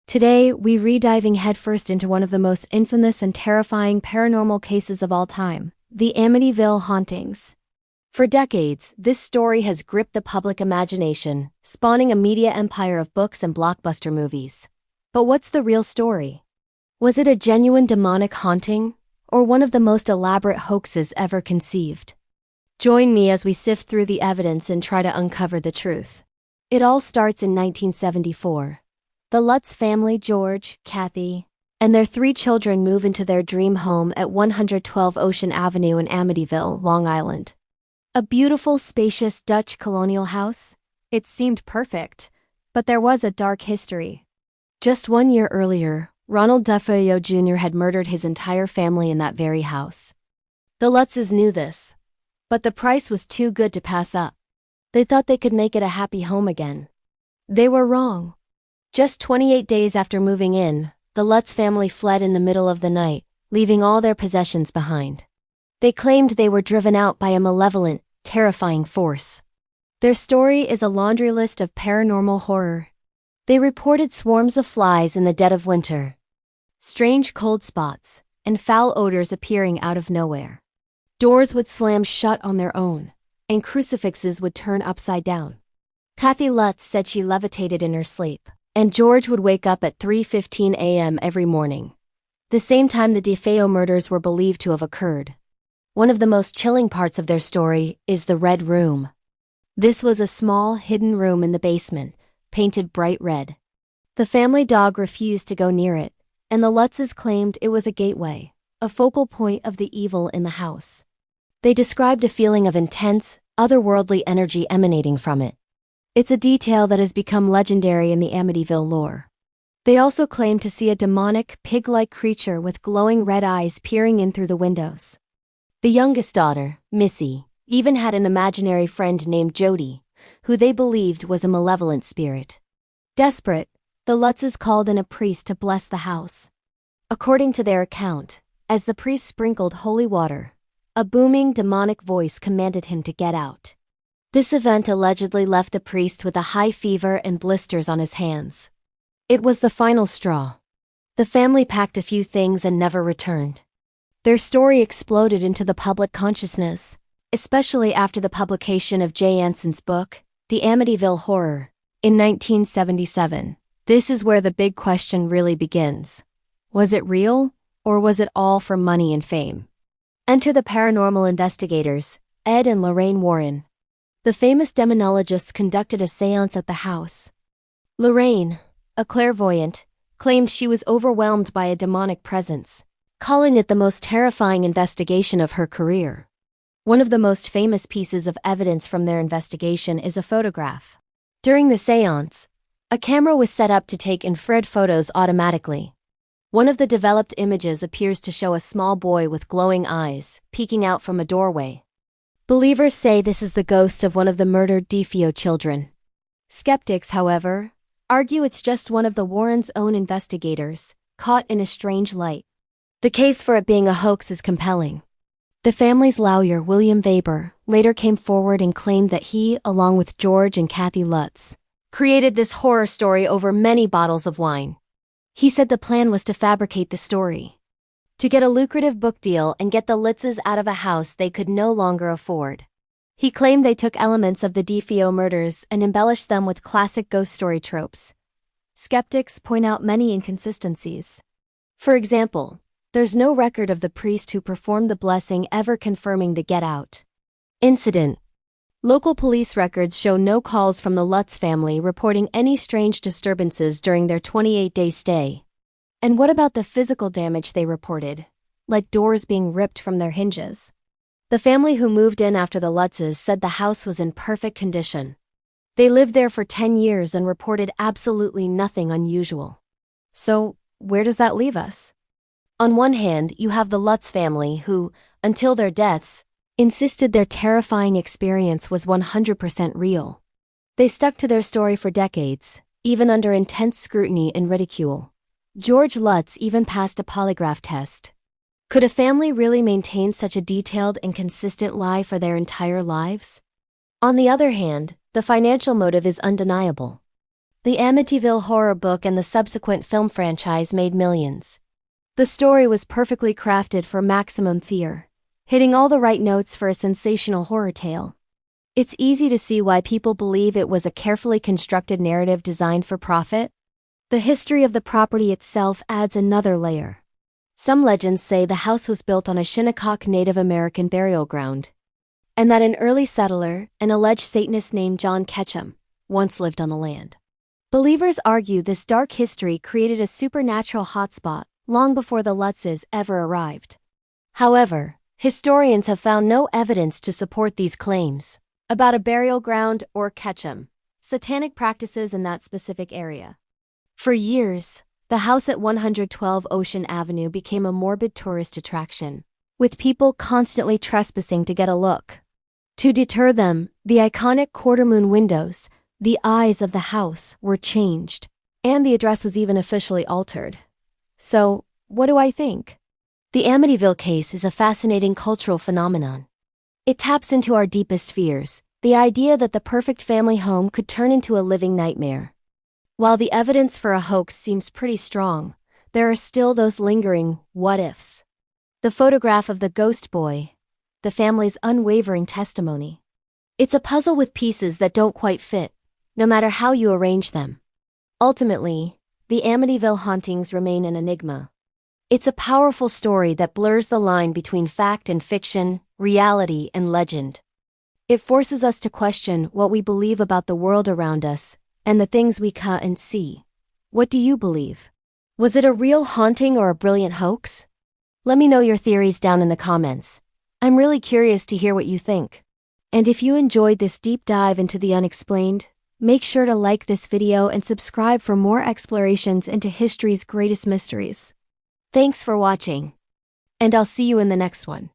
Today, we re-diving headfirst into one of the most infamous and terrifying paranormal cases of all time, the Amityville hauntings. For decades, this story has gripped the public imagination, spawning a media empire of books and blockbuster movies. But what's the real story? Was it a genuine demonic haunting, or one of the most elaborate hoaxes ever conceived? Join me as we sift through the evidence and try to uncover the truth. It all starts in 1974. The Lutz family, George, Kathy, and their 3 children move into their dream home at 112 Ocean Avenue in Amityville, Long Island. A beautiful, spacious Dutch colonial house. It seemed perfect, but there was a dark history. Just 1 year earlier, Ronald DeFeo Jr. had murdered his entire family in that very house. The Lutzes knew this, but the price was too good to pass up. They thought they could make it a happy home again. They were wrong. Just 28 days after moving in, the Lutz family fled in the middle of the night, leaving all their possessions behind. They claimed they were driven out by a malevolent, terrifying force. Their story is a laundry list of paranormal horror. They reported swarms of flies in the dead of winter, strange cold spots, and foul odors appearing out of nowhere. Doors would slam shut on their own, and crucifixes would turn upside down. Kathy Lutz said she levitated in her sleep, and George would wake up at 3:15 a.m. every morning, the same time the DeFeo murders were believed to have occurred. One of the most chilling parts of their story is the Red Room. This was a small, hidden room in the basement, painted bright red. The family dog refused to go near it, and the Lutzes claimed it was a gateway, a focal point of the evil in the house. They described a feeling of intense, otherworldly energy emanating from it. It's a detail that has become legendary in the Amityville lore. They also claimed to see a demonic, pig-like creature with glowing red eyes peering in through the windows. The youngest daughter, Missy, even had an imaginary friend named Jody, who they believed was a malevolent spirit. Desperate, the Lutzes called in a priest to bless the house. According to their account, as the priest sprinkled holy water, a booming demonic voice commanded him to get out. This event allegedly left the priest with a high fever and blisters on his hands. It was the final straw. The family packed a few things and never returned. Their story exploded into the public consciousness, especially after the publication of Jay Anson's book, The Amityville Horror, in 1977. This is where the big question really begins. Was it real, or was it all for money and fame? Enter the paranormal investigators, Ed and Lorraine Warren. The famous demonologists conducted a séance at the house. Lorraine, a clairvoyant, claimed she was overwhelmed by a demonic presence, calling it the most terrifying investigation of her career. One of the most famous pieces of evidence from their investigation is a photograph. During the séance, a camera was set up to take infrared photos automatically. One of the developed images appears to show a small boy with glowing eyes, peeking out from a doorway. Believers say this is the ghost of one of the murdered DeFeo children. Skeptics, however, argue it's just one of the Warrens' own investigators, caught in a strange light. The case for it being a hoax is compelling. The family's lawyer, William Weber, later came forward and claimed that he, along with George and Kathy Lutz, created this horror story over many bottles of wine. He said the plan was to fabricate the story, to get a lucrative book deal and get the Lutzes out of a house they could no longer afford. He claimed they took elements of the DeFeo murders and embellished them with classic ghost story tropes. Skeptics point out many inconsistencies. For example, there's no record of the priest who performed the blessing ever confirming the get-out incident. Local police records show no calls from the Lutz family reporting any strange disturbances during their 28-day stay. And what about the physical damage they reported, like doors being ripped from their hinges? The family who moved in after the Lutzes said the house was in perfect condition. They lived there for 10 years and reported absolutely nothing unusual. So, where does that leave us? On one hand, you have the Lutz family who, until their deaths, insisted their terrifying experience was 100% real. They stuck to their story for decades, even under intense scrutiny and ridicule. George Lutz even passed a polygraph test. Could a family really maintain such a detailed and consistent lie for their entire lives? On the other hand, the financial motive is undeniable. The Amityville Horror book and the subsequent film franchise made millions. The story was perfectly crafted for maximum fear, hitting all the right notes for a sensational horror tale. It's easy to see why people believe it was a carefully constructed narrative designed for profit. The history of the property itself adds another layer. Some legends say the house was built on a Shinnecock Native American burial ground, and that an early settler, an alleged Satanist named John Ketchum, once lived on the land. Believers argue this dark history created a supernatural hotspot long before the Lutzes ever arrived. However, historians have found no evidence to support these claims about a burial ground or Ketchum, satanic practices in that specific area. For years, the house at 112 Ocean Avenue became a morbid tourist attraction, with people constantly trespassing to get a look. To deter them, the iconic quarter-moon windows, the eyes of the house, were changed, and the address was even officially altered. So, what do I think? The Amityville case is a fascinating cultural phenomenon. It taps into our deepest fears, the idea that the perfect family home could turn into a living nightmare. While the evidence for a hoax seems pretty strong, there are still those lingering what-ifs. The photograph of the ghost boy, the family's unwavering testimony. It's a puzzle with pieces that don't quite fit, no matter how you arrange them. Ultimately, the Amityville hauntings remain an enigma. It's a powerful story that blurs the line between fact and fiction, reality and legend. It forces us to question what we believe about the world around us and the things we can't see. What do you believe? Was it a real haunting or a brilliant hoax? Let me know your theories down in the comments. I'm really curious to hear what you think. And if you enjoyed this deep dive into the unexplained, make sure to like this video and subscribe for more explorations into history's greatest mysteries. Thanks for watching, and I'll see you in the next one.